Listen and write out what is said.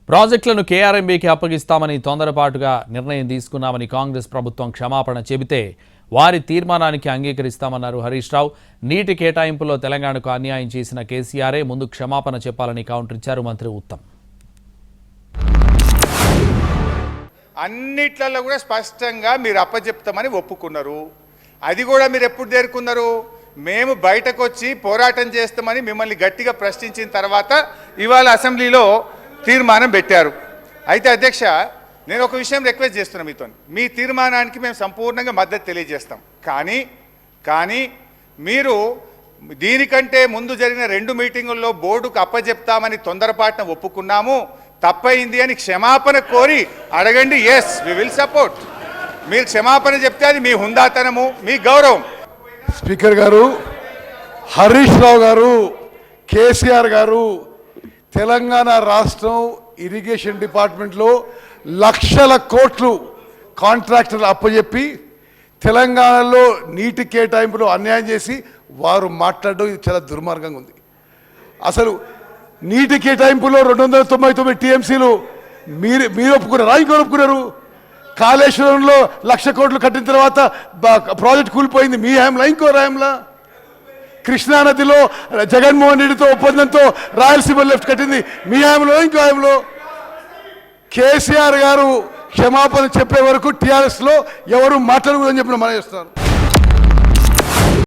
ప్రాజెక్టులను కేఆర్ఎంబీకి అప్పగిస్తామని తొందరపాటుగా నిర్ణయం తీసుకున్నామని కాంగ్రెస్ ప్రభుత్వం క్షమాపణ చెబితే వారి తీర్మానానికి అంగీకరిస్తామన్నారు హరీష్ రావు. నీటి కేటాయింపులో తెలంగాణకు అన్యాయం చేసిన కేసీఆరే ముందు క్షమాపణ చెప్పాలని కౌంటర్ ఇచ్చారు మంత్రి ఉత్తమ్. అన్నిట్లలో కూడా స్పష్టంగా మీరు అప్పచెప్తామని ఒప్పుకున్నారు. అది కూడా మీరు ఎప్పుడు చేరుకున్నారు? మేము బయటకు వచ్చి పోరాటం చేస్తామని మిమ్మల్ని గట్టిగా ప్రశ్నించిన తర్వాత ఇవాళ అసెంబ్లీలో తీర్మానం పెట్టారు. అయితే అధ్యక్ష, నేను ఒక విషయం రిక్వెస్ట్ చేస్తున్నాను మీతో. మీ తీర్మానానికి మేము సంపూర్ణంగా మద్దతు తెలియజేస్తాం. కానీ మీరు దీనికంటే ముందు జరిగిన 2 మీటింగుల్లో బోర్డుకు అప్పచెప్తామని తొందరపాటున ఒప్పుకున్నాము, తప్పైంది అని క్షమాపణ కోరి అడగండి. Yes, we will support. మీరు క్షమాపణ చెప్తే అది మీ హుందాతనము, మీ గౌరవం. స్పీకర్ గారు, హరీష్ రావు గారు, కేసీఆర్ గారు తెలంగాణ రాష్ట్రం ఇరిగేషన్ డిపార్ట్మెంట్లో లక్షల కోట్లు కాంట్రాక్టర్లు అప్పచెప్పి తెలంగాణలో నీటి కేటాయింపులో అన్యాయం చేసి వారు మాట్లాడడం ఇది చాలా దుర్మార్గంగా ఉంది. అసలు నీటి కేటాయింపులో 299 టీఎంసీలు మీరు ఒప్పుకున్నారా? ఇంకో ఒప్పుకున్నారు? కాళేశ్వరంలో 1,00,000 కోట్లు కట్టిన తర్వాత ప్రాజెక్ట్ కూలిపోయింది మీ హయాంలో, ఇంకో హయాంలో. కృష్ణానదిలో జగన్మోహన్ రెడ్డితో ఒప్పందంతో రాయలసీమ లెఫ్ట్ కట్టింది మీ హయాంలో, ఇంకో హయాంలో. కేసీఆర్ గారు క్షమాపణ చెప్పే వరకు టీఆర్ఎస్లో ఎవరు మాట్లాడకూడదని చెప్పిన మనం చేస్తున్నారు.